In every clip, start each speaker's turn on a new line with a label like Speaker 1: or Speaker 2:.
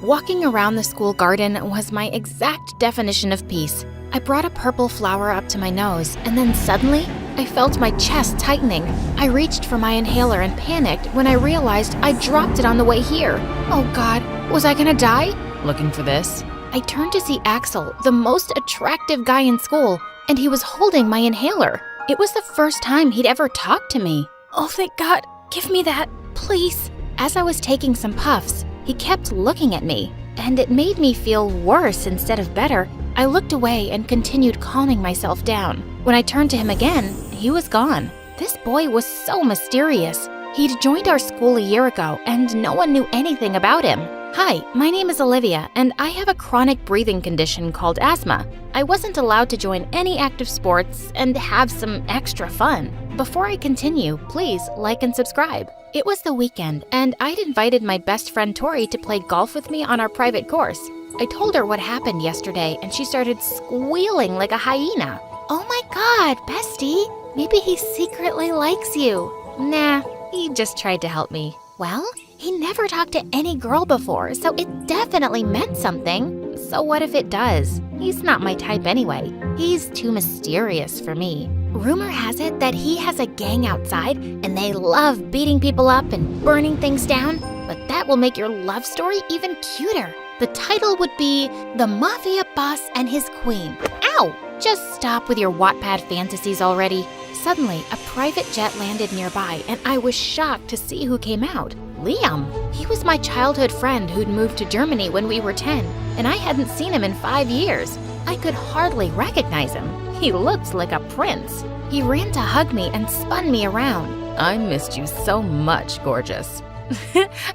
Speaker 1: Walking around the school garden was my exact definition of peace. I brought a purple flower up to my nose, and then suddenly, I felt my chest tightening. I reached for my inhaler and panicked when I realized I dropped it on the way here. Oh God, was I gonna die?
Speaker 2: Looking for this?
Speaker 1: I turned to see Axel, the most attractive guy in school, and he was holding my inhaler. It was the first time he'd ever talked to me. Oh, thank God. Give me that, please. As I was taking some puffs, he kept looking at me, and it made me feel worse instead of better. I looked away and continued calming myself down. When I turned to him again, he was gone. This boy was so mysterious. He'd joined our school a year ago, and no one knew anything about him. Hi, my name is Olivia, and I have a chronic breathing condition called asthma. I wasn't allowed to join any active sports and have some extra fun. Before I continue, please like and subscribe. It was the weekend, and I'd invited my best friend Tori to play golf with me on our private course. I told her what happened yesterday, and she started squealing like a hyena. Oh my God, bestie, maybe he secretly likes you. Nah, he just tried to help me. Well, he never talked to any girl before, so it definitely meant something. So what if it does? He's not my type anyway. He's too mysterious for me. Rumor has it that he has a gang outside, and they love beating people up and burning things down, but that will make your love story even cuter. The title would be The Mafia Boss and His Queen. Ow! Just stop with your Wattpad fantasies already. Suddenly, a private jet landed nearby, and I was shocked to see who came out. Liam. He was my childhood friend who'd moved to Germany when we were 10, and I hadn't seen him in 5 years. I could hardly recognize him. He looked like a prince. He ran to hug me and spun me around.
Speaker 2: I missed you so much, gorgeous.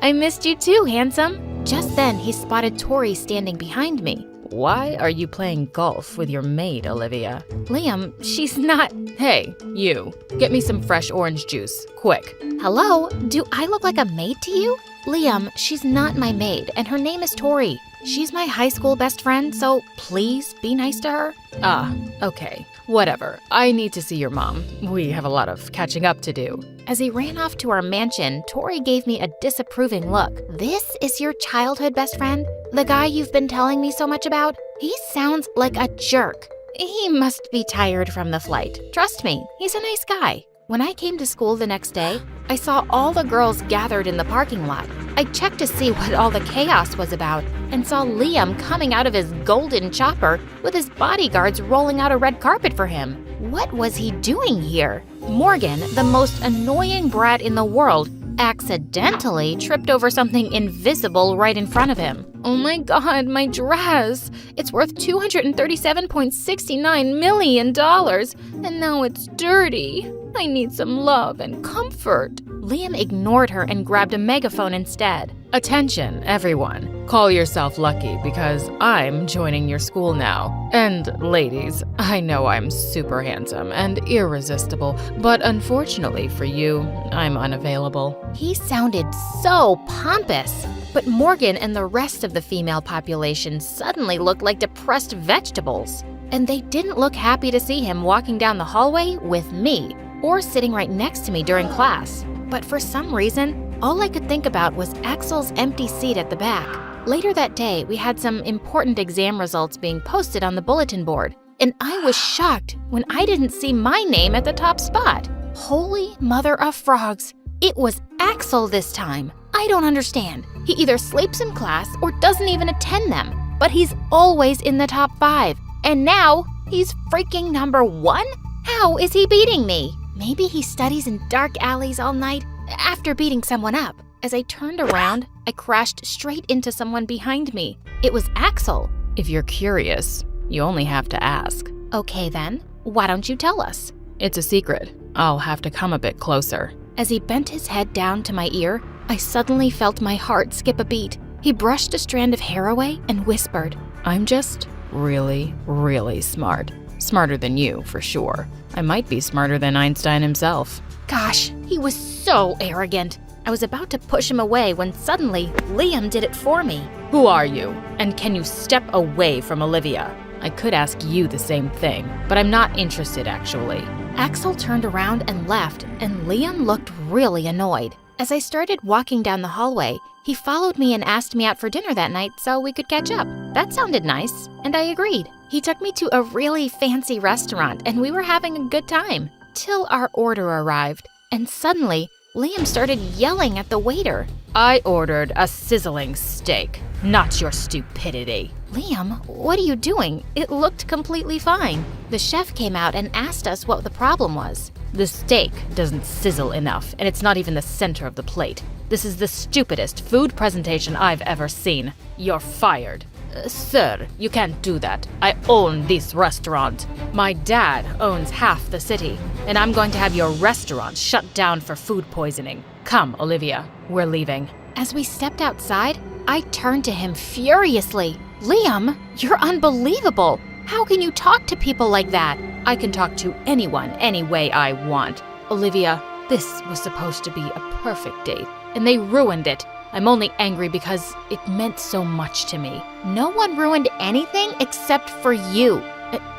Speaker 1: I missed you too, handsome. Just then, he spotted Tori standing behind me.
Speaker 2: Why are you playing golf with your maid, Olivia?
Speaker 1: Liam, she's not…
Speaker 2: Hey, you. Get me some fresh orange juice, quick.
Speaker 1: Hello? Do I look like a maid to you? Liam, she's not my maid, and her name is Tori. She's my high school best friend, so please be nice to her.
Speaker 2: Ah, okay. Whatever. I need to see your mom. We have a lot of catching up to do.
Speaker 1: As he ran off to our mansion, Tori gave me a disapproving look. This is your childhood best friend? The guy you've been telling me so much about? He sounds like a jerk. He must be tired from the flight. Trust me, he's a nice guy. When I came to school the next day, I saw all the girls gathered in the parking lot. I checked to see what all the chaos was about and saw Liam coming out of his golden chopper with his bodyguards rolling out a red carpet for him. What was he doing here? Morgan, the most annoying brat in the world, accidentally tripped over something invisible right in front of him. Oh my God, my dress! It's worth $237.69 million, and now it's dirty. I need some love and comfort. Liam ignored her and grabbed a megaphone instead.
Speaker 2: Attention, everyone. Call yourself lucky because I'm joining your school now. And ladies, I know I'm super handsome and irresistible, but unfortunately for you, I'm unavailable.
Speaker 1: He sounded so pompous. But Morgan and the rest of the female population suddenly looked like depressed vegetables. And they didn't look happy to see him walking down the hallway with me or sitting right next to me during class. But for some reason, all I could think about was Axel's empty seat at the back. Later that day, we had some important exam results being posted on the bulletin board, and I was shocked when I didn't see my name at the top spot. Holy mother of frogs! It was Axel this time. I don't understand. He either sleeps in class or doesn't even attend them, but he's always in the top 5. And now, he's freaking number 1? How is he beating me? Maybe he studies in dark alleys all night after beating someone up. As I turned around, I crashed straight into someone behind me. It was Axel.
Speaker 2: If you're curious, you only have to ask.
Speaker 1: Okay then, why don't you tell us?
Speaker 2: It's a secret. I'll have to come a bit closer.
Speaker 1: As he bent his head down to my ear, I suddenly felt my heart skip a beat. He brushed a strand of hair away and whispered,
Speaker 2: I'm just really, really smart. Smarter than you, for sure. I might be smarter than Einstein himself.
Speaker 1: Gosh, he was so arrogant. I was about to push him away when suddenly Liam did it for me.
Speaker 2: Who are you? And can you step away from Olivia? I could ask you the same thing, but I'm not interested actually.
Speaker 1: Axel turned around and left, and Liam looked really annoyed. As I started walking down the hallway, he followed me and asked me out for dinner that night so we could catch up. That sounded nice, and I agreed. He took me to a really fancy restaurant, and we were having a good time. Till our order arrived, and suddenly, Liam started yelling at the waiter.
Speaker 2: I ordered a sizzling steak, not your stupidity.
Speaker 1: Liam, what are you doing? It looked completely fine. The chef came out and asked us what the problem was.
Speaker 2: The steak doesn't sizzle enough, and it's not even the center of the plate. This is the stupidest food presentation I've ever seen. You're fired. Sir, you can't do that. I own this restaurant. My dad owns half the city, and I'm going to have your restaurant shut down for food poisoning. Come, Olivia, we're leaving.
Speaker 1: As we stepped outside, I turned to him furiously. Liam, you're unbelievable. How can you talk to people like that?
Speaker 2: I can talk to anyone any way I want. Olivia, this was supposed to be a perfect date, and they ruined it. I'm only angry because it meant so much to me.
Speaker 1: No one ruined anything except for you.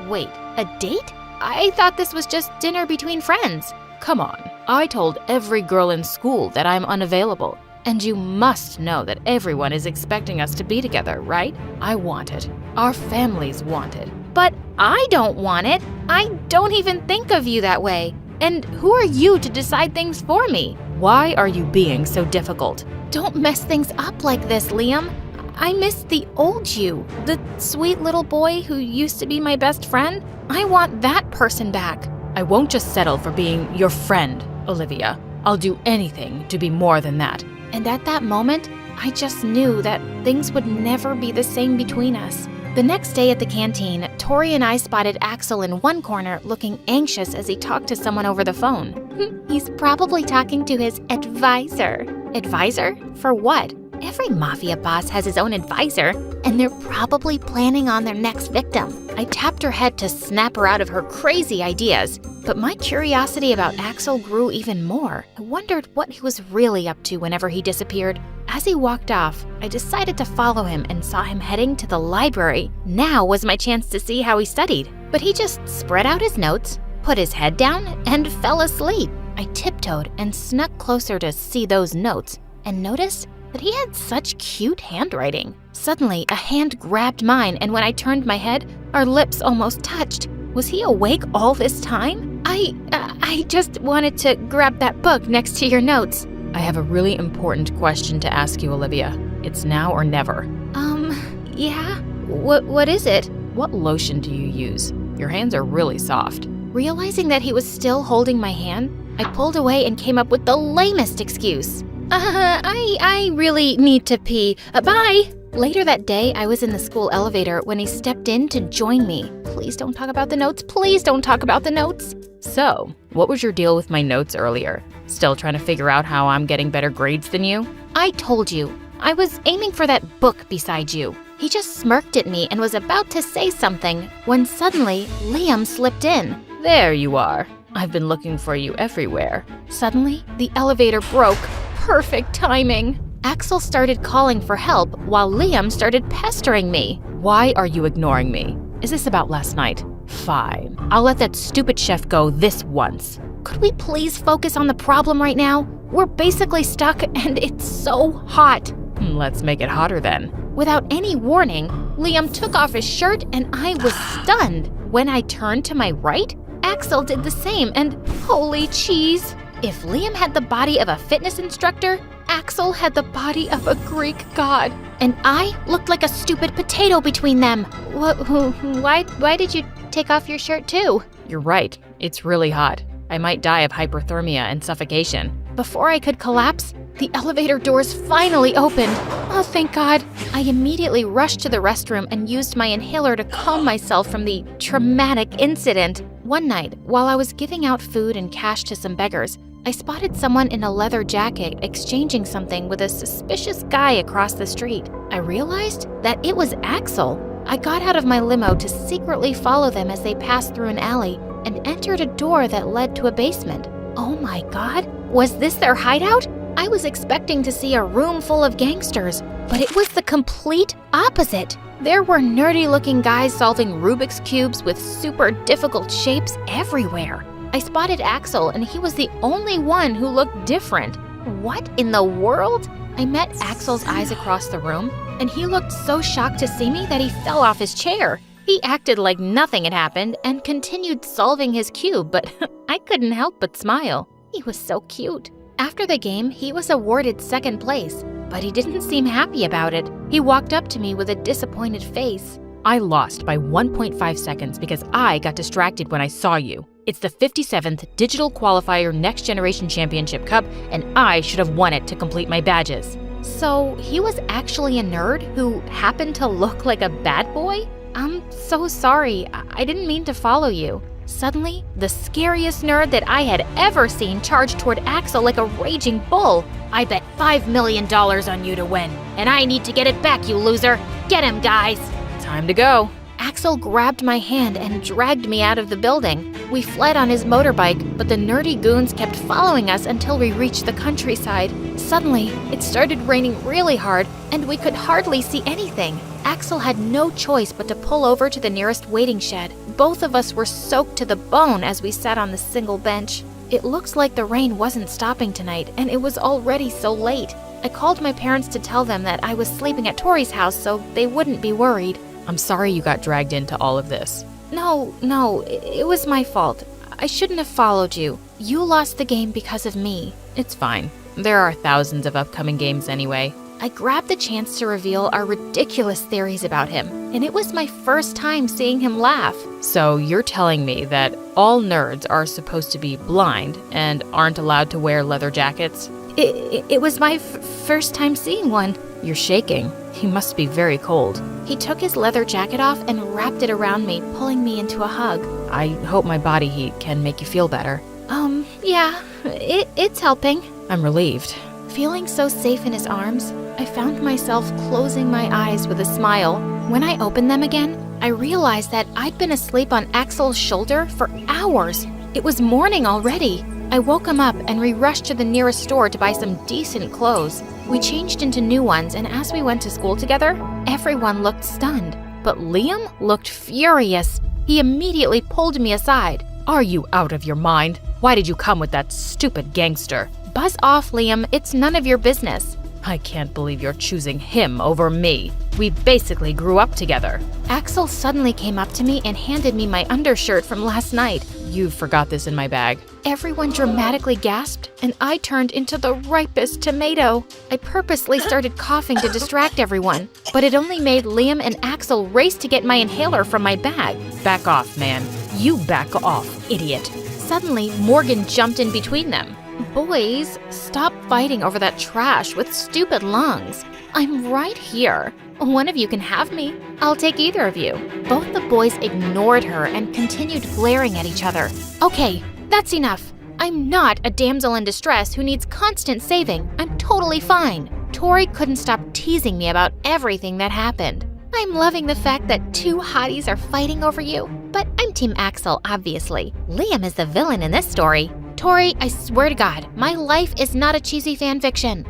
Speaker 1: Wait, a date? I thought this was just dinner between friends.
Speaker 2: Come on, I told every girl in school that I'm unavailable. And you must know that everyone is expecting us to be together, right? I want it. Our families want it.
Speaker 1: But I don't want it. I don't even think of you that way. And who are you to decide things for me?
Speaker 2: Why are you being so difficult?
Speaker 1: Don't mess things up like this, Liam. I miss the old you, the sweet little boy who used to be my best friend. I want that person back.
Speaker 2: I won't just settle for being your friend, Olivia. I'll do anything to be more than that.
Speaker 1: And at that moment, I just knew that things would never be the same between us. The next day at the canteen, Tori and I spotted Axel in one corner looking anxious as he talked to someone over the phone. He's probably talking to his advisor. Advisor? For what? Every mafia boss has his own advisor, and they're probably planning on their next victim. I tapped her head to snap her out of her crazy ideas, but my curiosity about Axel grew even more. I wondered what he was really up to whenever he disappeared. As he walked off, I decided to follow him and saw him heading to the library. Now was my chance to see how he studied. But he just spread out his notes, put his head down, and fell asleep. I tiptoed and snuck closer to see those notes and noticed that he had such cute handwriting. Suddenly, a hand grabbed mine, and when I turned my head, our lips almost touched. Was he awake all this time? I just wanted to grab that book next to your notes.
Speaker 2: I have a really important question to ask you, Olivia. It's now or never.
Speaker 1: Yeah? What is it?
Speaker 2: What lotion do you use? Your hands are really soft.
Speaker 1: Realizing that he was still holding my hand, I pulled away and came up with the lamest excuse. I really need to pee. Bye! Later that day, I was in the school elevator when he stepped in to join me. Please don't talk about the notes. Please don't talk about the notes.
Speaker 2: So, what was your deal with my notes earlier? Still trying to figure out how I'm getting better grades than you?
Speaker 1: I told you. I was aiming for that book beside you. He just smirked at me and was about to say something when suddenly Liam slipped in.
Speaker 2: There you are. I've been looking for you everywhere.
Speaker 1: Suddenly, the elevator broke. Perfect timing. Axel started calling for help while Liam started pestering me.
Speaker 2: Why are you ignoring me? Is this about last night? Fine. I'll let that stupid chef go this once.
Speaker 1: Could we please focus on the problem right now? We're basically stuck and it's so hot.
Speaker 2: Let's make it hotter then.
Speaker 1: Without any warning, Liam took off his shirt and I was stunned. When I turned to my right, Axel did the same and holy cheese. If Liam had the body of a fitness instructor, Axel had the body of a Greek god. And I looked like a stupid potato between them. Why did you take off your shirt too?
Speaker 2: You're right. It's really hot. I might die of hypothermia and suffocation.
Speaker 1: Before I could collapse, the elevator doors finally opened. Oh, thank God. I immediately rushed to the restroom and used my inhaler to calm myself from the traumatic incident. One night, while I was giving out food and cash to some beggars, I spotted someone in a leather jacket exchanging something with a suspicious guy across the street. I realized that it was Axel. I got out of my limo to secretly follow them as they passed through an alley and entered a door that led to a basement. Oh my God, was this their hideout? I was expecting to see a room full of gangsters, but it was the complete opposite. There were nerdy-looking guys solving Rubik's Cubes with super difficult shapes everywhere. I spotted Axel, and he was the only one who looked different. What in the world? I met Axel's eyes across the room, and he looked so shocked to see me that he fell off his chair. He acted like nothing had happened and continued solving his cube, but I couldn't help but smile. He was so cute. After the game, he was awarded second place, but he didn't seem happy about it. He walked up to me with a disappointed face.
Speaker 2: I lost by 1.5 seconds because I got distracted when I saw you. It's the 57th Digital Qualifier Next Generation Championship Cup, and I should have won it to complete my badges.
Speaker 1: So he was actually a nerd who happened to look like a bad boy? I'm so sorry. I didn't mean to follow you. Suddenly, the scariest nerd that I had ever seen charged toward Axel like a raging bull. I bet $5 million on you to win, and I need to get it back, you loser. Get him, guys.
Speaker 2: Time to go.
Speaker 1: Axel grabbed my hand and dragged me out of the building. We fled on his motorbike, but the nerdy goons kept following us until we reached the countryside. Suddenly, it started raining really hard, and we could hardly see anything. Axel had no choice but to pull over to the nearest waiting shed. Both of us were soaked to the bone as we sat on the single bench. It looks like the rain wasn't stopping tonight, and it was already so late. I called my parents to tell them that I was sleeping at Tori's house so they wouldn't be worried.
Speaker 2: I'm sorry you got dragged into all of this.
Speaker 1: No, it was my fault. I shouldn't have followed you. You lost the game because of me.
Speaker 2: It's fine. There are thousands of upcoming games anyway.
Speaker 1: I grabbed the chance to reveal our ridiculous theories about him, and it was my first time seeing him laugh.
Speaker 2: So you're telling me that all nerds are supposed to be blind and aren't allowed to wear leather jackets?
Speaker 1: It was my first time seeing one.
Speaker 2: You're shaking. He must be very cold.
Speaker 1: He took his leather jacket off and wrapped it around me, pulling me into a hug.
Speaker 2: I hope my body heat can make you feel better.
Speaker 1: Yeah, it's helping.
Speaker 2: I'm relieved.
Speaker 1: Feeling so safe in his arms, I found myself closing my eyes with a smile. When I opened them again, I realized that I'd been asleep on Axel's shoulder for hours. It was morning already. I woke him up and we rushed to the nearest store to buy some decent clothes. We changed into new ones, and as we went to school together, everyone looked stunned. But Liam looked furious. He immediately pulled me aside.
Speaker 2: Are you out of your mind? Why did you come with that stupid gangster?
Speaker 1: Buzz off, Liam. It's none of your business.
Speaker 2: I can't believe you're choosing him over me. We basically grew up together.
Speaker 1: Axel suddenly came up to me and handed me my undershirt from last night.
Speaker 2: You forgot this in my bag.
Speaker 1: Everyone dramatically gasped, and I turned into the ripest tomato. I purposely started coughing to distract everyone, but it only made Liam and Axel race to get my inhaler from my bag.
Speaker 2: Back off, man. You back off, idiot.
Speaker 1: Suddenly, Morgan jumped in between them. Boys, stop fighting over that trash with stupid lungs. I'm right here. One of you can have me. I'll take either of you. Both the boys ignored her and continued glaring at each other. Okay, that's enough. I'm not a damsel in distress who needs constant saving. I'm totally fine. Tori couldn't stop teasing me about everything that happened. I'm loving the fact that two hotties are fighting over you, but I'm Team Axel, obviously. Liam is the villain in this story. Tori, I swear to God, my life is not a cheesy fan fiction.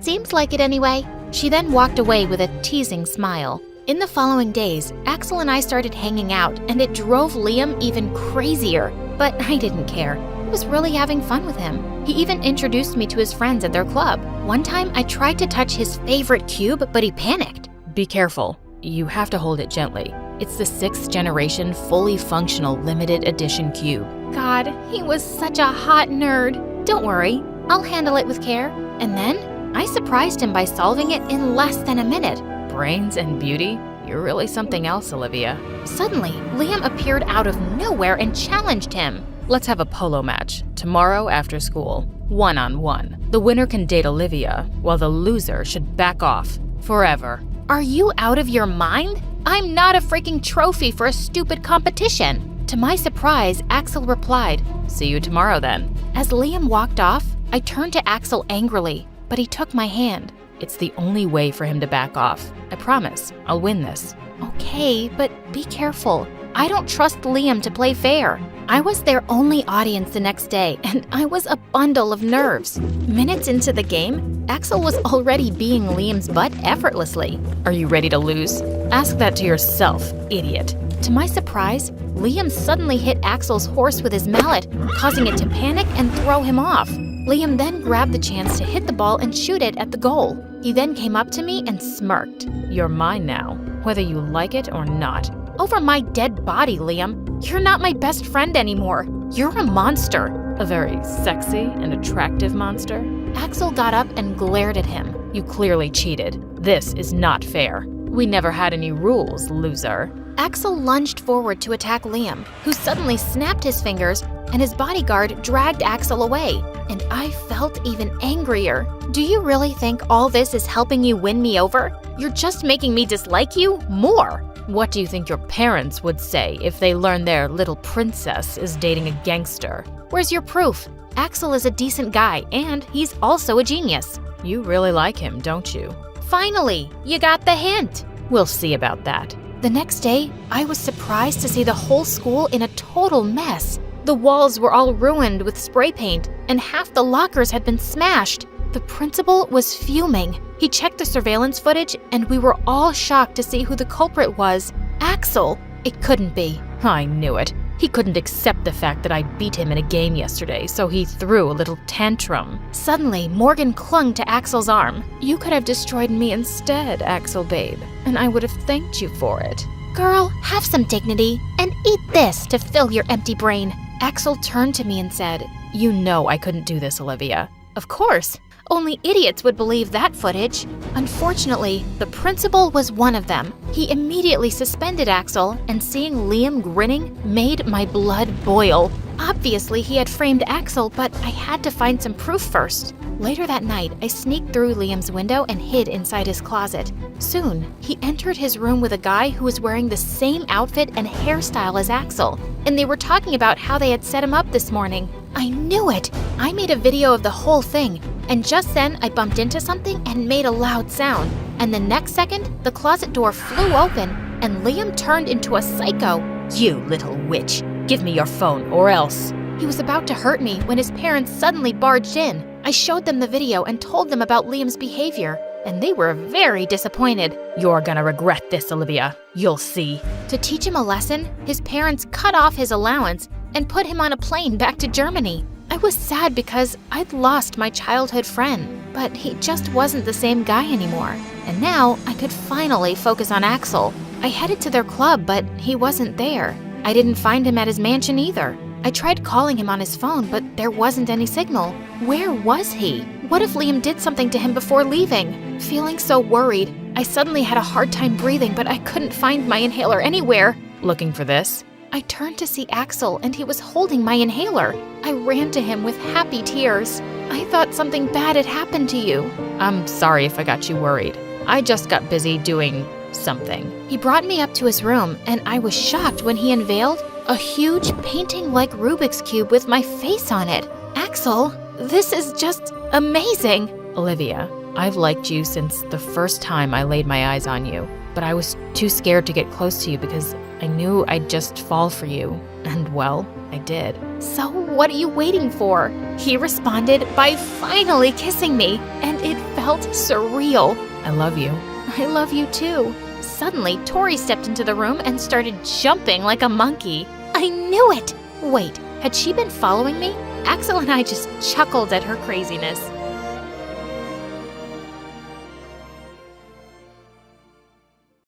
Speaker 1: Seems like it anyway. She then walked away with a teasing smile. In the following days, Axel and I started hanging out, and it drove Liam even crazier. But I didn't care. I was really having fun with him. He even introduced me to his friends at their club. One time, I tried to touch his favorite cube, but he panicked.
Speaker 2: Be careful. You have to hold it gently. It's the 6th generation fully functional limited edition cube.
Speaker 1: God, he was such a hot nerd. Don't worry, I'll handle it with care. And then, I surprised him by solving it in less than a minute.
Speaker 2: Brains and beauty? You're really something else, Olivia.
Speaker 1: Suddenly, Liam appeared out of nowhere and challenged him.
Speaker 2: Let's have a polo match, tomorrow after school, 1-on-1. The winner can date Olivia, while the loser should back off, forever.
Speaker 1: Are you out of your mind? I'm not a freaking trophy for a stupid competition. To my surprise, Axel replied,
Speaker 2: See you tomorrow then.
Speaker 1: As Liam walked off, I turned to Axel angrily, but he took my hand.
Speaker 2: It's the only way for him to back off. I promise, I'll win this.
Speaker 1: Okay, but be careful. I don't trust Liam to play fair. I was their only audience the next day, and I was a bundle of nerves. Minutes into the game, Axel was already being Liam's butt effortlessly.
Speaker 2: Are you ready to lose? Ask that to yourself, idiot.
Speaker 1: To my surprise, Liam suddenly hit Axel's horse with his mallet, causing it to panic and throw him off. Liam then grabbed the chance to hit the ball and shoot it at the goal. He then came up to me and smirked.
Speaker 2: You're mine now, whether you like it or not.
Speaker 1: Over my dead body, Liam. You're not my best friend anymore. You're a monster.
Speaker 2: A very sexy and attractive monster?
Speaker 1: Axel got up and glared at him.
Speaker 2: You clearly cheated. This is not fair. We never had any rules, loser.
Speaker 1: Axel lunged forward to attack Liam, who suddenly snapped his fingers, and his bodyguard dragged Axel away. And I felt even angrier. Do you really think all this is helping you win me over? You're just making me dislike you more.
Speaker 2: What do you think your parents would say if they learned their little princess is dating a gangster?
Speaker 1: Where's your proof? Axel is a decent guy, and he's also a genius.
Speaker 2: You really like him, don't you?
Speaker 1: Finally, you got the hint.
Speaker 2: We'll see about that.
Speaker 1: The next day, I was surprised to see the whole school in a total mess. The walls were all ruined with spray paint, and half the lockers had been smashed. The principal was fuming. He checked the surveillance footage, and we were all shocked to see who the culprit was. Axel. It couldn't be.
Speaker 2: I knew it. He couldn't accept the fact that I beat him in a game yesterday, so he threw a little tantrum.
Speaker 1: Suddenly, Morgan clung to Axel's arm.
Speaker 2: You could have destroyed me instead, Axel babe, and I would have thanked you for it.
Speaker 1: Girl, have some dignity, and eat this to fill your empty brain. Axel turned to me and said,
Speaker 2: You know I couldn't do this, Olivia.
Speaker 1: Of course. Only idiots would believe that footage. Unfortunately, the principal was one of them. He immediately suspended Axel, and seeing Liam grinning made my blood boil. Obviously, he had framed Axel, but I had to find some proof first. Later that night, I sneaked through Liam's window and hid inside his closet. Soon, he entered his room with a guy who was wearing the same outfit and hairstyle as Axel, and they were talking about how they had set him up this morning. I knew it! I made a video of the whole thing, and just then I bumped into something and made a loud sound. And the next second, the closet door flew open, and Liam turned into a psycho.
Speaker 2: You little witch! Give me your phone, or else.
Speaker 1: He was about to hurt me when his parents suddenly barged in. I showed them the video and told them about Liam's behavior, and they were very disappointed.
Speaker 2: You're gonna regret this, Olivia. You'll see.
Speaker 1: To teach him a lesson, his parents cut off his allowance and put him on a plane back to Germany. I was sad because I'd lost my childhood friend, but he just wasn't the same guy anymore. And now I could finally focus on Axel. I headed to their club, but he wasn't there. I didn't find him at his mansion either. I tried calling him on his phone, but there wasn't any signal. Where was he? What if Liam did something to him before leaving? Feeling so worried, I suddenly had a hard time breathing, but I couldn't find my inhaler anywhere.
Speaker 2: Looking for this?
Speaker 1: I turned to see Axel, and he was holding my inhaler. I ran to him with happy tears. I thought something bad had happened to you.
Speaker 2: I'm sorry if I got you worried. I just got busy doing something.
Speaker 1: He brought me up to his room, and I was shocked when he unveiled a huge painting like Rubik's Cube with my face on it. Axel, this is just amazing.
Speaker 2: Olivia, I've liked you since the first time I laid my eyes on you, but I was too scared to get close to you because I knew I'd just fall for you. And well, I did.
Speaker 1: So what are you waiting for? He responded by finally kissing me, and it felt surreal.
Speaker 2: I love you.
Speaker 1: I love you too. Suddenly, Tori stepped into the room and started jumping like a monkey. I knew it! Wait, had she been following me? Axel and I just chuckled at her craziness.